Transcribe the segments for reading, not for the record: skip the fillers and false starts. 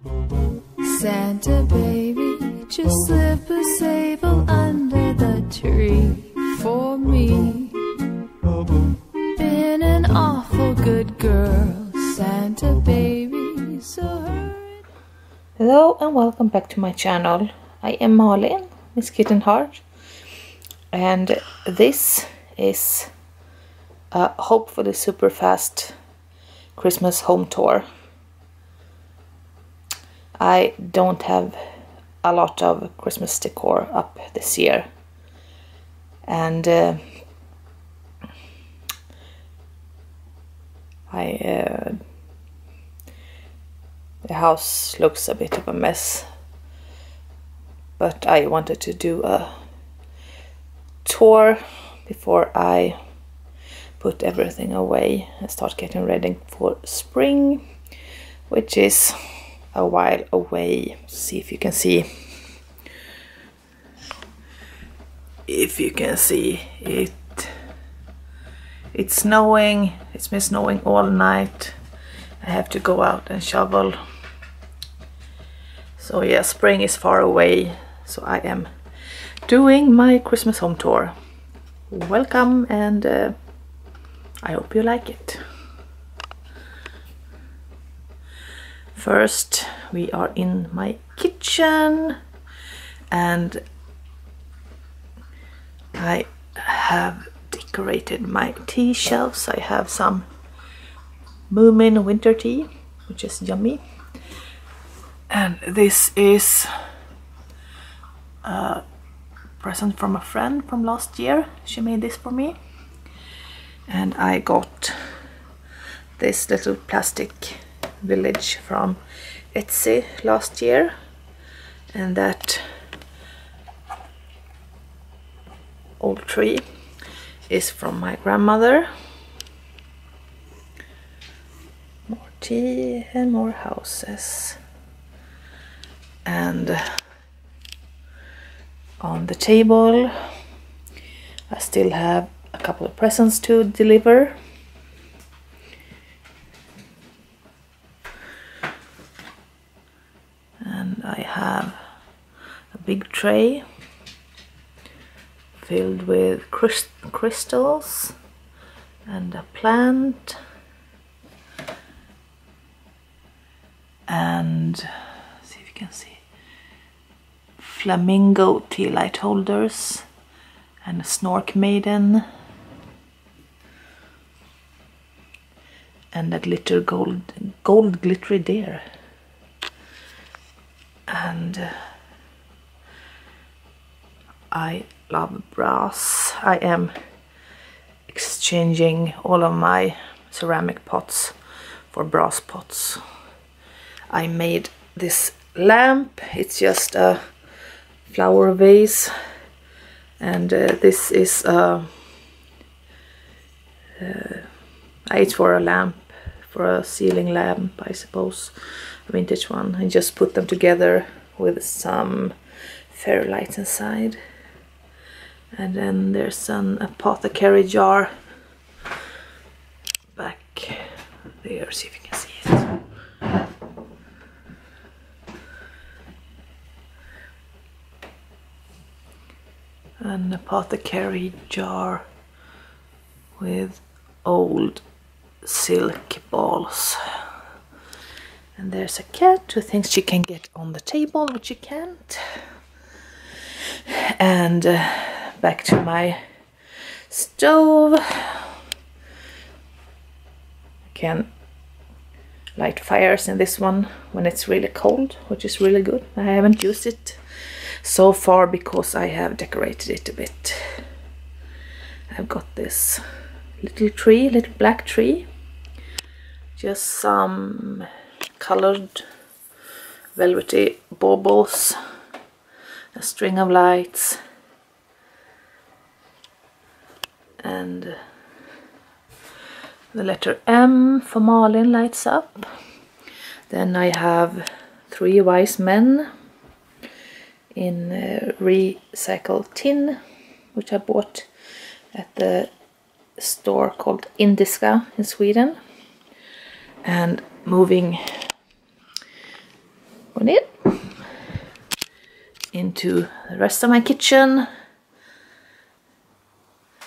Santa baby, just slip a sable under the tree for me. Been an awful good girl, Santa baby, so hurry. Hello and welcome back to my channel. I am Malin, Miss Kitten Heart, and this is a hopefully super fast Christmas home tour. I don't have a lot of Christmas decor up this year, and the house looks a bit of a mess, but I wanted to do a tour before I put everything away and start getting ready for spring, which is a while away. See if you can see. If you can see it, it's snowing. It's been snowing all night. I have to go out and shovel. So yeah, spring is far away. So I am doing my Christmas home tour. Welcome, and I hope you like it. First, we are in my kitchen, and I have decorated my tea shelves. I have some Moomin winter tea, which is yummy. And this is a present from a friend from last year. She made this for me. And I got this little plastic village from Etsy last year, and that old tree is from my grandmother. More tea and more houses, and on the table I still have a couple of presents to deliver. And I have a big tray filled with crystals and a plant and, see if you can see, flamingo tea light holders and a snork maiden and a glitter gold glittery deer. And I love brass. I am exchanging all of my ceramic pots for brass pots. I made this lamp. It's just a flower vase, and this is it's for a lamp, for a ceiling lamp, I suppose, a vintage one. I just put them together with some fairy lights inside. And then there's an apothecary jar back there, see if you can see it. An apothecary jar with old silk balls. And there's a cat who thinks she can get on the table, which she can't. And back to my stove. I can light fires in this one when it's really cold, which is really good. I haven't used it so far because I have decorated it a bit. I've got this little tree, little black tree, just some colored velvety baubles, a string of lights, and the letter M for Malin lights up. Then I have 3 wise men in recycled tin, which I bought at the store called Indiska in Sweden. And moving into the rest of my kitchen,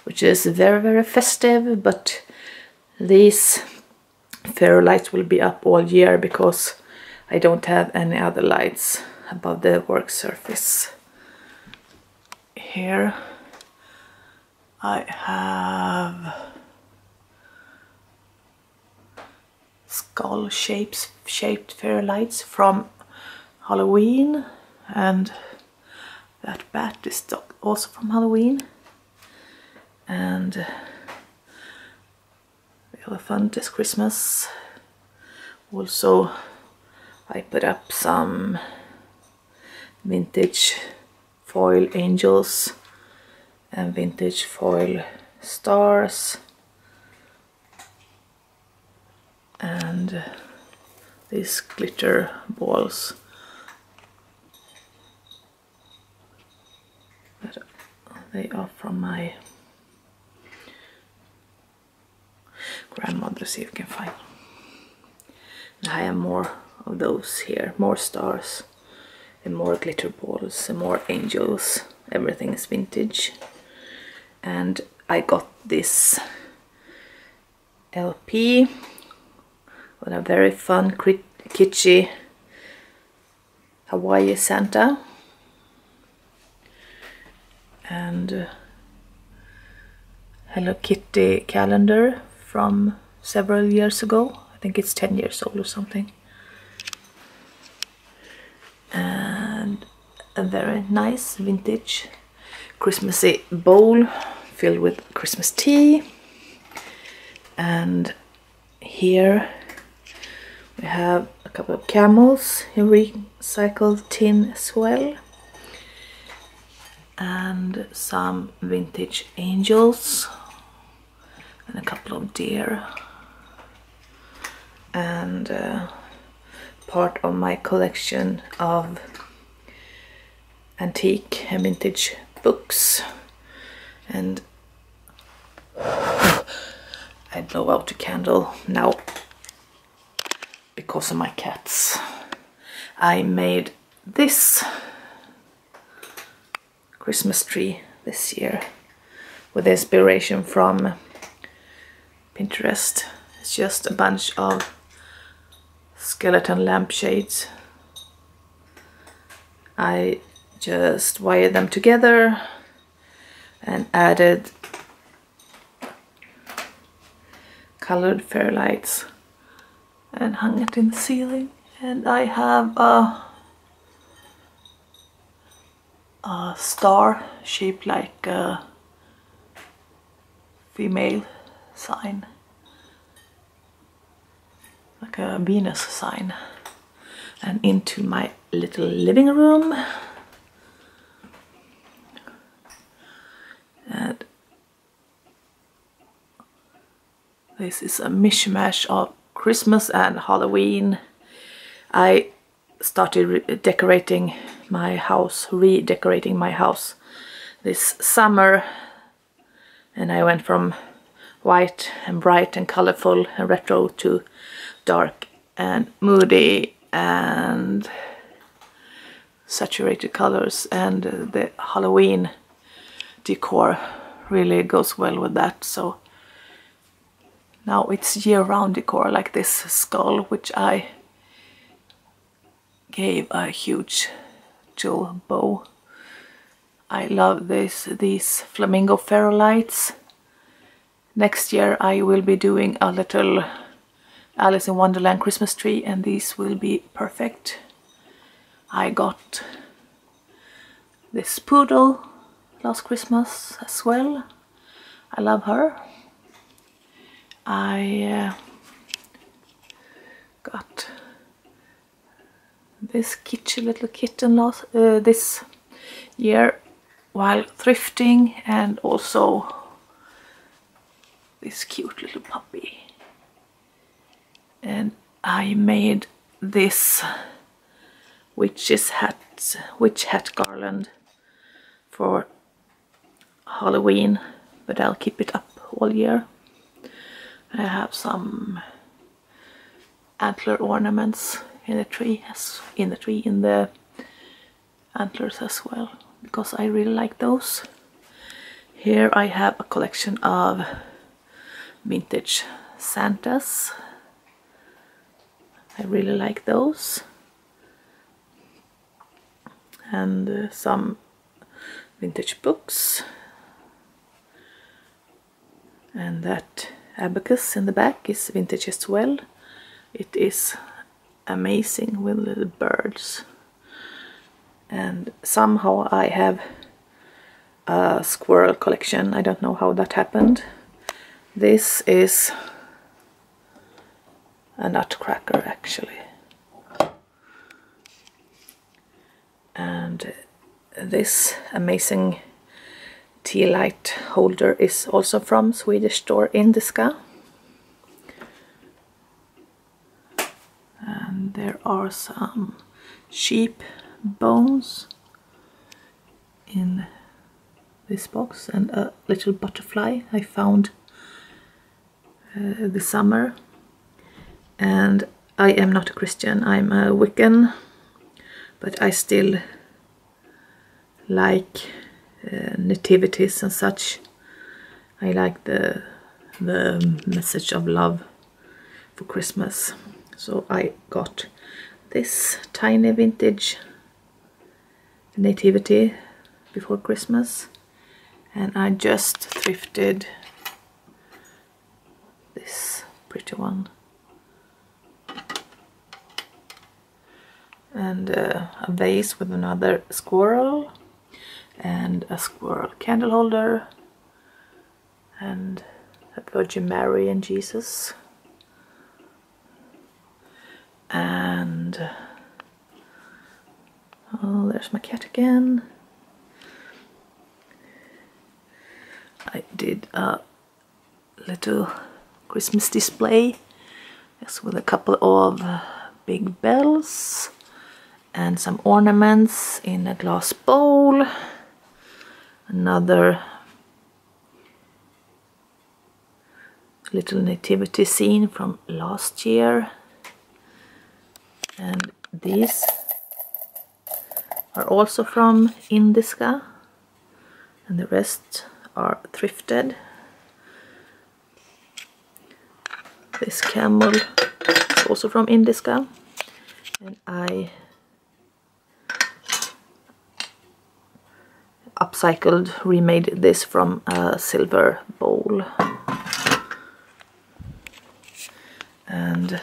which is very, very festive, but these fairy lights will be up all year because I don't have any other lights above the work surface. Here I have skull shaped fairy lights from Halloween, and that bat is also from Halloween, and the elephant is Christmas. Also I put up some vintage foil angels and vintage foil stars, and these glitter balls. They are from my grandmother, see if you can find. I have more of those here, more stars and more glitter balls and more angels. Everything is vintage. And I got this LP with a very fun, kitschy Hawaii Santa and Hello Kitty calendar from several years ago. I think it's 10 years old or something. And a very nice vintage Christmassy bowl filled with Christmas tea. And here we have a couple of camels in recycled tin as well. And some vintage angels and a couple of deer, and part of my collection of antique and vintage books. And I blow out the candle now because of my cats. I made this Christmas tree this year with inspiration from Pinterest. It's just a bunch of skeleton lampshades. I just wired them together and added colored fairy lights and hung it in the ceiling. And I have a star shaped like a female sign, like a Venus sign. And into my little living room, and this is a mishmash of Christmas and Halloween. I started decorating my house, redecorating my house this summer, and I went from white and bright and colorful and retro to dark and moody and saturated colors, and the Halloween decor really goes well with that. So now it's year-round decor, like this skull, which I gave a huge jewel bow. I love these flamingo fairy lights. Next year I will be doing a little Alice in Wonderland Christmas tree, and these will be perfect. I got this poodle last Christmas as well. I love her. I got this little kitten this year while thrifting, and also this cute little puppy. And I made this witch hat garland for Halloween, but I'll keep it up all year. I have some antler ornaments in the tree, in the antlers as well, because I really like those. Here I have a collection of vintage Santas. I really like those. And some vintage books. And that abacus in the back is vintage as well. It is amazing with little birds. And somehow I have a squirrel collection. I don't know how that happened. This is a nutcracker actually. And this amazing tea light holder is also from Swedish store Indiska. And there are some sheep bones in this box and a little butterfly I found this summer. And I am not a Christian, I'm a Wiccan, but I still like nativities and such. I like the message of love for Christmas. So I got this tiny vintage nativity before Christmas, and I just thrifted this pretty one. And a vase with another squirrel, and a squirrel candle holder, and a Virgin Mary and Jesus, and oh, there's my cat again. I did a little Christmas display, yes, with a couple of big bells and some ornaments in a glass bowl. Another little nativity scene from last year. And these are also from Indiska, and the rest are thrifted. This camel is also from Indiska, and I remade this from a silver bowl. And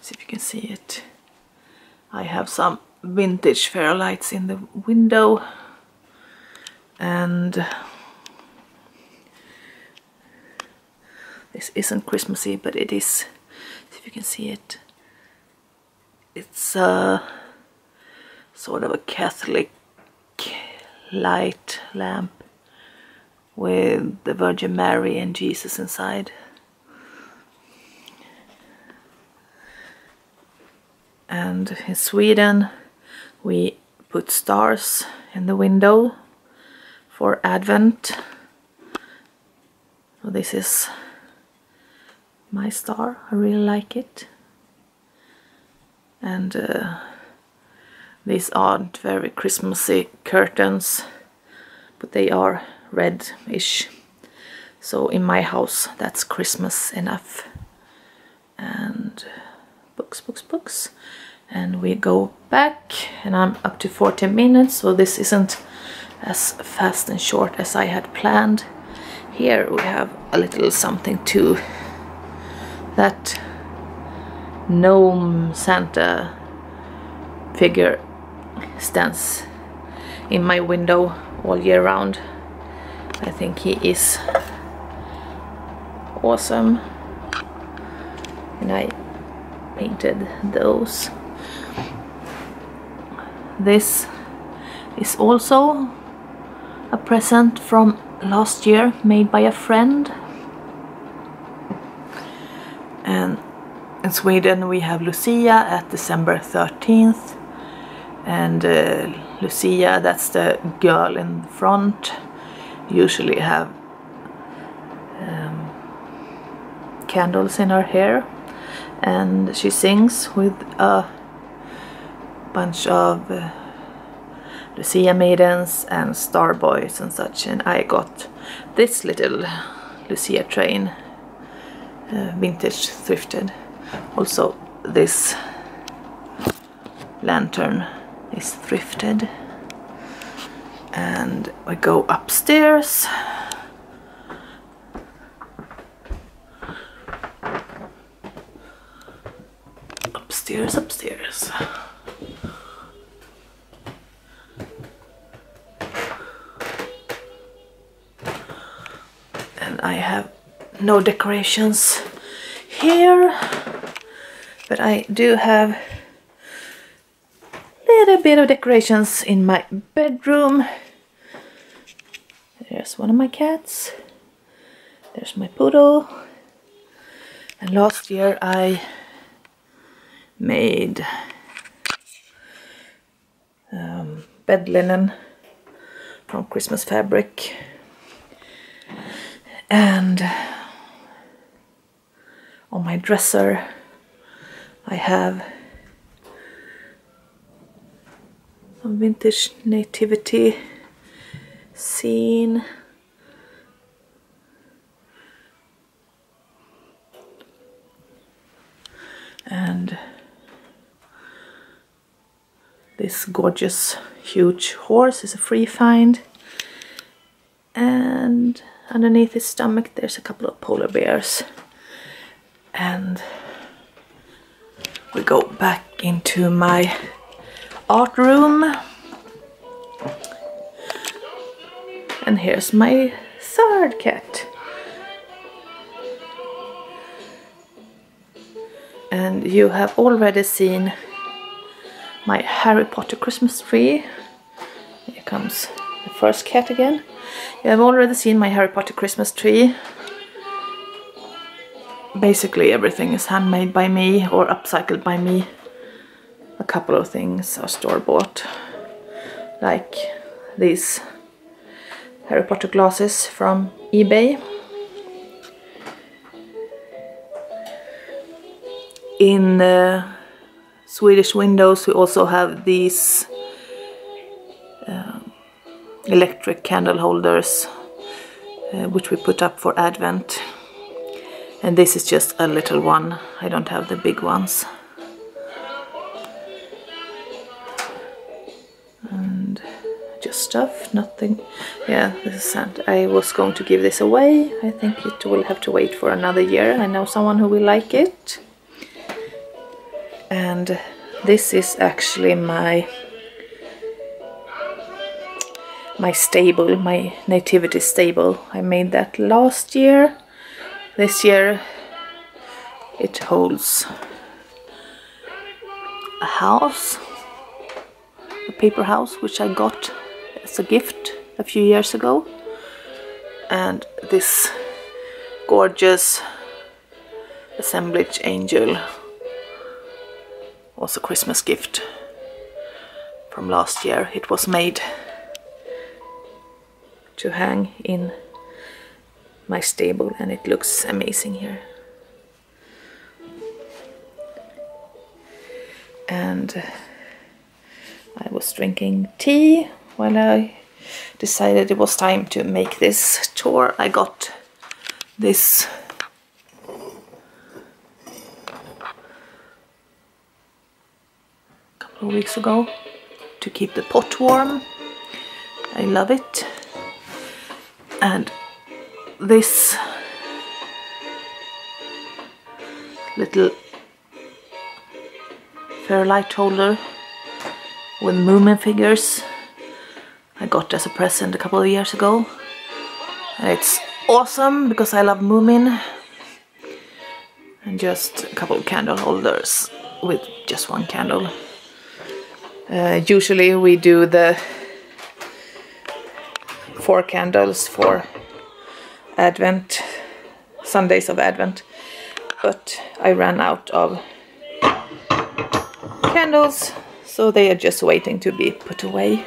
see if you can see it. I have some vintage fairlights in the window, and this isn't Christmassy, but it is. See if you can see it. It's a sort of a Catholic light lamp with the Virgin Mary and Jesus inside. And in Sweden we put stars in the window for Advent. So this is my star, I really like it. And these aren't very Christmassy curtains, but they are red-ish. So in my house that's Christmas enough. And books. And we go back, and I'm up to 40 minutes, so this isn't as fast and short as I had planned. Here we have a little something too. That gnome Santa figure stands in my window all year round. I think he is awesome, and I painted those. This is also a present from last year, made by a friend. And in Sweden we have Lucia at December 13th, and Lucia, that's the girl in front, usually have candles in her hair, and she sings with a bunch of Lucia Maidens and Star Boys and such, and I got this little Lucia train, vintage thrifted. Also this lantern is thrifted. And we go upstairs. Upstairs. And I have no decorations here, but I do have a little bit of decorations in my bedroom. There's one of my cats. There's my poodle. And last year I made bed linen from Christmas fabric, and on my dresser I have some vintage nativity scene. And this gorgeous huge horse is a free find, and underneath his stomach there's a couple of polar bears. And we go back into my art room, and here's my third cat. And you have already seen my Harry Potter Christmas tree. Here comes the first cat again. You have already seen my Harry Potter Christmas tree. Basically everything is handmade by me or upcycled by me. A couple of things are store-bought, like these Harry Potter glasses from eBay. In Swedish windows we also have these electric candle holders which we put up for Advent, and this is just a little one. I don't have the big ones. And just stuff, nothing. Yeah, this is sad. I was going to give this away. I think it will have to wait for another year. I know someone who will like it. And this is actually my stable, my nativity stable. I made that last year. This year it holds a house, a paper house, which I got as a gift a few years ago, and this gorgeous assemblage angel was a Christmas gift from last year. It was made to hang in my stable, and it looks amazing here. And I was drinking tea when I decided it was time to make this tour. I got this couple of weeks ago to keep the pot warm. I love it. And this little fair light holder with Moomin figures I got as a present a couple of years ago. And it's awesome because I love Moomin. And just a couple of candle holders with just one candle. Usually we do the 4 candles for Advent, Sundays of Advent, but I ran out of candles, so they are just waiting to be put away.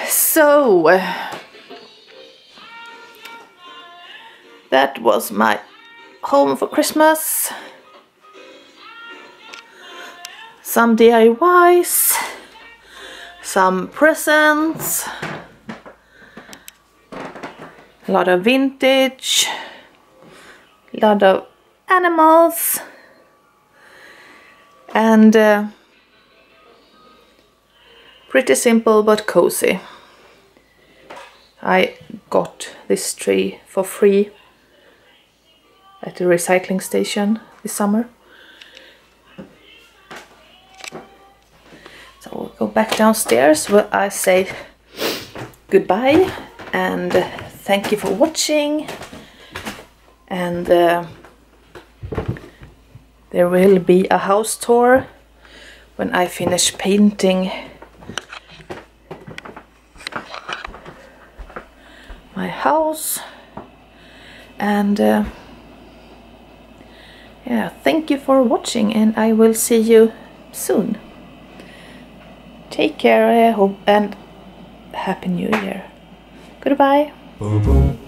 So that was my home for Christmas. Some DIYs, some presents, a lot of vintage, a lot of animals, and pretty simple but cozy. I got this tree for free at the recycling station this summer. So we'll go back downstairs where I say goodbye and thank you for watching. And there will be a house tour when I finish painting my house. And yeah, thank you for watching, and I will see you soon. Take care, I hope, and Happy New Year. Goodbye. Boom.